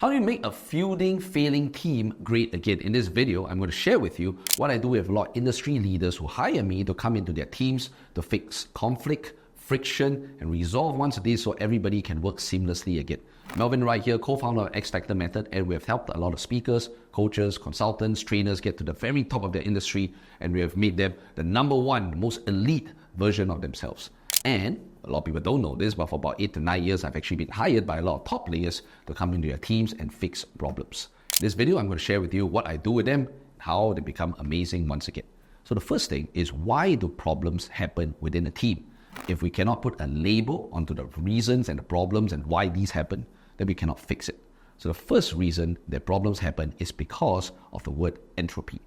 How do you make a feuding, failing team great again? In this video, I'm going to share with you what I do with a lot of industry leaders who hire me to come into their teams to fix conflict, friction, and resolve once a day so everybody can work seamlessly again. Melvin right here, co-founder of X Factor Method, and we have helped a lot of speakers, coaches, consultants, trainers get to the very top of their industry, and we have made them the number one, most elite version of themselves. And a lot of people don't know this, but for about 8 to 9 years, I've actually been hired by a lot of top players to come into their teams and fix problems. In this video, I'm going to share with you what I do with them, how they become amazing once again. So the first thing is, why do problems happen within a team? If we cannot put a label onto the reasons and the problems and why these happen, then we cannot fix it. So the first reason that problems happen is because of the word entropy.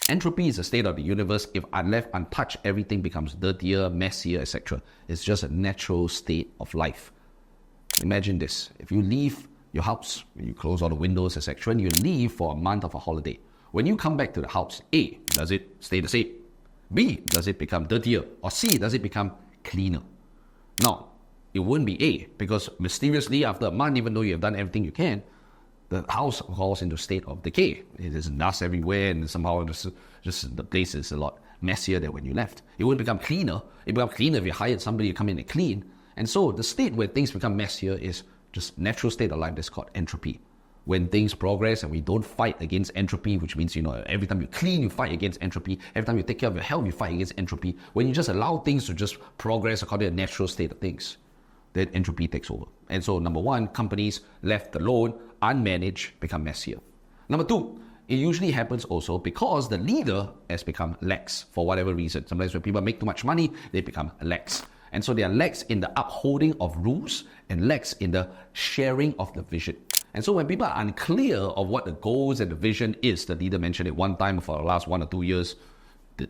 Entropy is a state of the universe. If left untouched, everything becomes dirtier, messier, etc. It's just a natural state of life. Imagine this. If you leave your house, you close all the windows, etc., and you leave for a month of a holiday. When you come back to the house, A, does it stay the same? B, does it become dirtier? Or C, does it become cleaner? No, it wouldn't be A, because mysteriously after a month, even though you have done everything you can, the house falls into a state of decay. There's dust everywhere, and somehow just the place is a lot messier than when you left. It wouldn't become cleaner. It would become cleaner if you hired somebody to come in and clean. And so the state where things become messier is just natural state of life that's called entropy. When things progress and we don't fight against entropy, which means, every time you clean, you fight against entropy. Every time you take care of your health, you fight against entropy. When you just allow things to just progress according to the natural state of things, then entropy takes over. And so number one, companies left alone, unmanaged, become messier. Number two, it usually happens also because the leader has become lax for whatever reason. Sometimes when people make too much money, they become lax. And so they are lax in the upholding of rules and lax in the sharing of the vision. And so when people are unclear of what the goals and the vision is, the leader mentioned it one time for the last 1 or 2 years,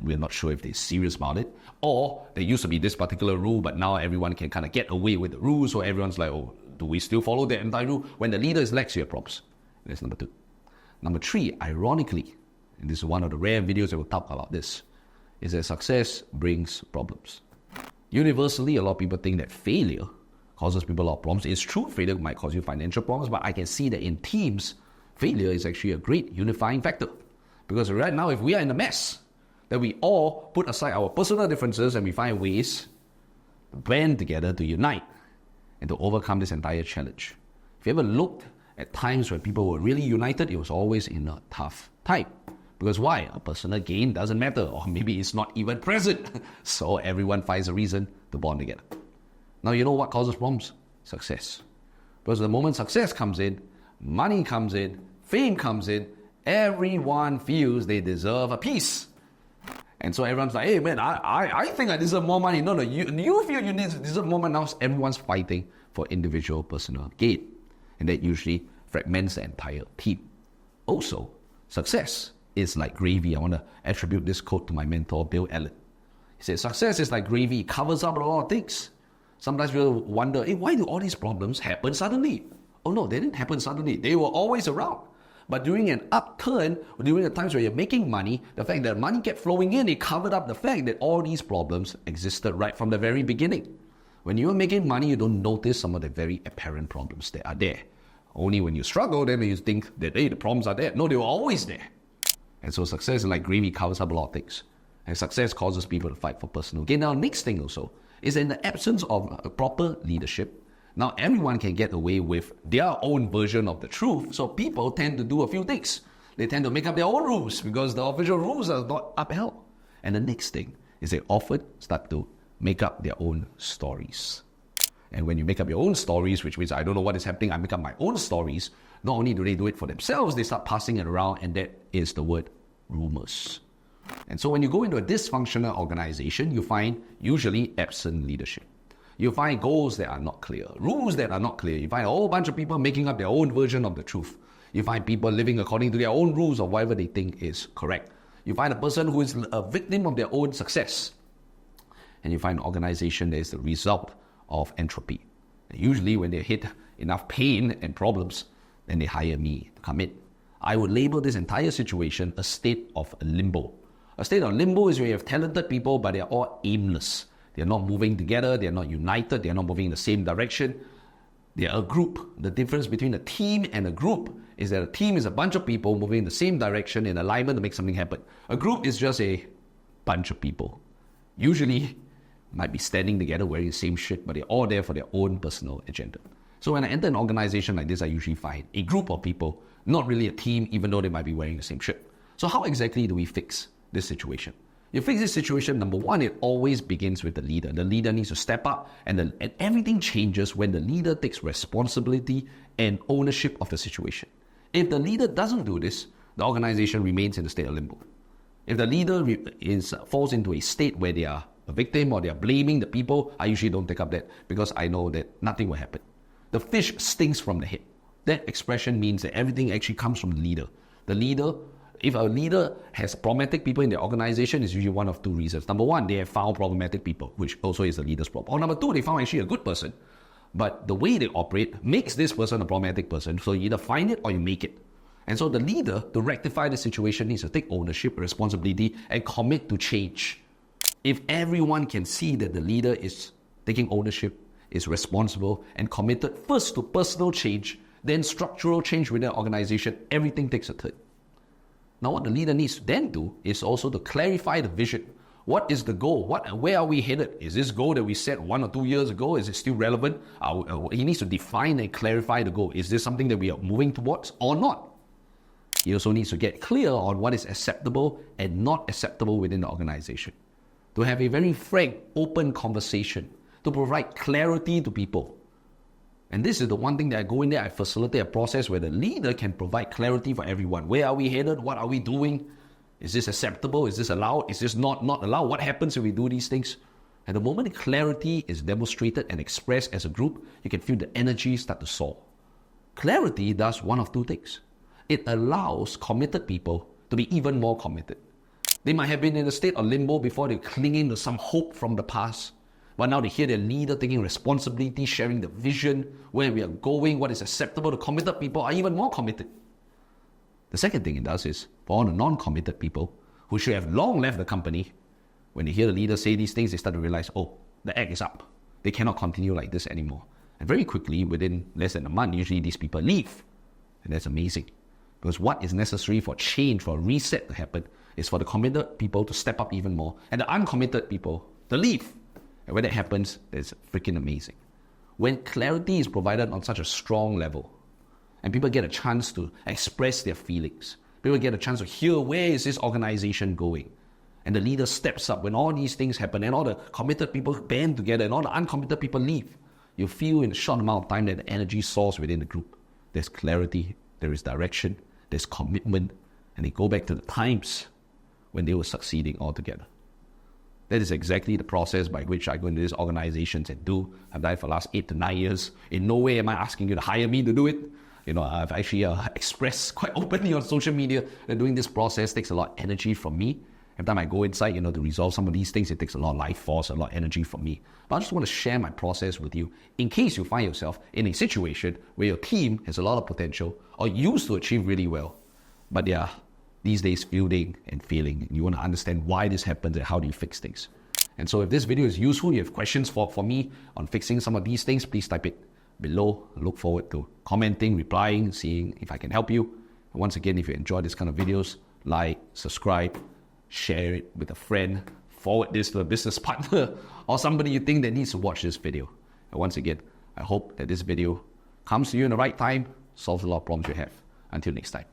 we're not sure if they're serious about it, or there used to be this particular rule, but now everyone can kind of get away with the rules, so everyone's like, oh, do we still follow that entire rule? When the leader is lax, you have problems. That's number two. Number three, ironically, and this is one of the rare videos that will talk about this, is that success brings problems. Universally, a lot of people think that failure causes people a lot of problems. It's true, failure might cause you financial problems, but I can see that in teams, failure is actually a great unifying factor. Because right now, if we are in a mess, that we all put aside our personal differences and we find ways to band together to unite and to overcome this entire challenge. If you ever looked at times when people were really united, it was always in a tough time. Because why? A personal gain doesn't matter, or maybe it's not even present. So everyone finds a reason to bond together. Now, you know what causes problems? Success. Because the moment success comes in, money comes in, fame comes in, everyone feels they deserve a piece. And so everyone's like, hey man, I think I deserve more money. No, you feel you deserve more money. Now everyone's fighting for individual personal gain. And that usually fragments the entire team. Also, success is like gravy. I want to attribute this quote to my mentor, Bill Allen. He said, success is like gravy. It covers up a lot of things. Sometimes we'll wonder, hey, why do all these problems happen suddenly? Oh no, they didn't happen suddenly. They were always around. But during an upturn, during the times where you're making money, the fact that money kept flowing in, it covered up the fact that all these problems existed right from the very beginning. When you're making money, you don't notice some of the very apparent problems that are there. Only when you struggle, then you think that, hey, the problems are there. No, they were always there. And so success is like gravy, covers up a lot of things. And success causes people to fight for personal gain. Now, next thing also is in the absence of a proper leadership, now everyone can get away with their own version of the truth, so people tend to do a few things. They tend to make up their own rules because the official rules are not upheld. And the next thing is they often start to make up their own stories. And when you make up your own stories, which means I don't know what is happening, I make up my own stories, not only do they do it for themselves, they start passing it around, and that is the word rumors. And so when you go into a dysfunctional organization, you find usually absent leadership. You find goals that are not clear, rules that are not clear. You find a whole bunch of people making up their own version of the truth. You find people living according to their own rules of whatever they think is correct. You find a person who is a victim of their own success. And you find an organization that is the result of entropy. And usually when they hit enough pain and problems, then they hire me to come in. I would label this entire situation a state of limbo. A state of limbo is where you have talented people, but they're all aimless. They're not moving together, they're not united, they're not moving in the same direction. They're a group. The difference between a team and a group is that a team is a bunch of people moving in the same direction in alignment to make something happen. A group is just a bunch of people. Usually, might be standing together wearing the same shit, but they're all there for their own personal agenda. So when I enter an organization like this, I usually find a group of people, not really a team, even though they might be wearing the same shit. So how exactly do we fix this situation? You fix this situation, number one, it always begins with the leader. The leader needs to step up, and everything changes when the leader takes responsibility and ownership of the situation. If the leader doesn't do this, the organization remains in a state of limbo. If the leader falls into a state where they are a victim or they are blaming the people, I usually don't take up that because I know that nothing will happen. The fish stinks from the head. That expression means that everything actually comes from the leader. The leader, if a leader has problematic people in their organization, it's usually one of two reasons. Number one, they have found problematic people, which also is the leader's problem. Or number two, they found actually a good person, but the way they operate makes this person a problematic person. So you either find it or you make it. And so the leader, to rectify the situation, needs to take ownership, responsibility, and commit to change. If everyone can see that the leader is taking ownership, is responsible, and committed first to personal change, then structural change within the organization, everything takes a turn. Now what the leader needs to then do is also to clarify the vision. What is the goal? Where are we headed? Is this goal that we set 1 or 2 years ago, is it still relevant? He needs to define and clarify the goal. Is this something that we are moving towards or not? He also needs to get clear on what is acceptable and not acceptable within the organization. To have a very frank, open conversation, to provide clarity to people. And this is the one thing that I go in there, I facilitate a process where the leader can provide clarity for everyone. Where are we headed? What are we doing? Is this acceptable? Is this allowed? Is this not allowed? What happens if we do these things? And the moment clarity is demonstrated and expressed as a group, you can feel the energy start to soar. Clarity does one of two things. It allows committed people to be even more committed. They might have been in a state of limbo before they clinging to some hope from the past. But now they hear their leader taking responsibility, sharing the vision, where we are going, what is acceptable. The committed people are even more committed. The second thing it does is, for all the non-committed people who should have long left the company, when they hear the leader say these things, they start to realize, oh, the act is up. They cannot continue like this anymore. And very quickly, within less than a month, usually these people leave. And that's amazing. Because what is necessary for change, for a reset to happen, is for the committed people to step up even more, and the uncommitted people to leave. And when that happens, it's freaking amazing. When clarity is provided on such a strong level, and people get a chance to express their feelings, people get a chance to hear where is this organization going, and the leader steps up when all these things happen, and all the committed people band together, and all the uncommitted people leave, you feel in a short amount of time that the energy soars within the group. There's clarity, there is direction, there's commitment, and they go back to the times when they were succeeding all together. That is exactly the process by which I go into these organizations and do. I've done it for the last 8 to 9 years. In no way am I asking you to hire me to do it. I've actually expressed quite openly on social media that doing this process takes a lot of energy from me. Every time I go inside, to resolve some of these things, it takes a lot of life force, a lot of energy from me. But I just want to share my process with you in case you find yourself in a situation where your team has a lot of potential or used to achieve really well, but they are these days fielding and failing. And you want to understand why this happens and how do you fix things. And so if this video is useful, you have questions for me on fixing some of these things, please type it below. I look forward to commenting, replying, seeing if I can help you. And once again, if you enjoy this kind of videos, like, subscribe, share it with a friend, forward this to a business partner or somebody you think that needs to watch this video. And once again, I hope that this video comes to you in the right time, solves a lot of problems you have. Until next time.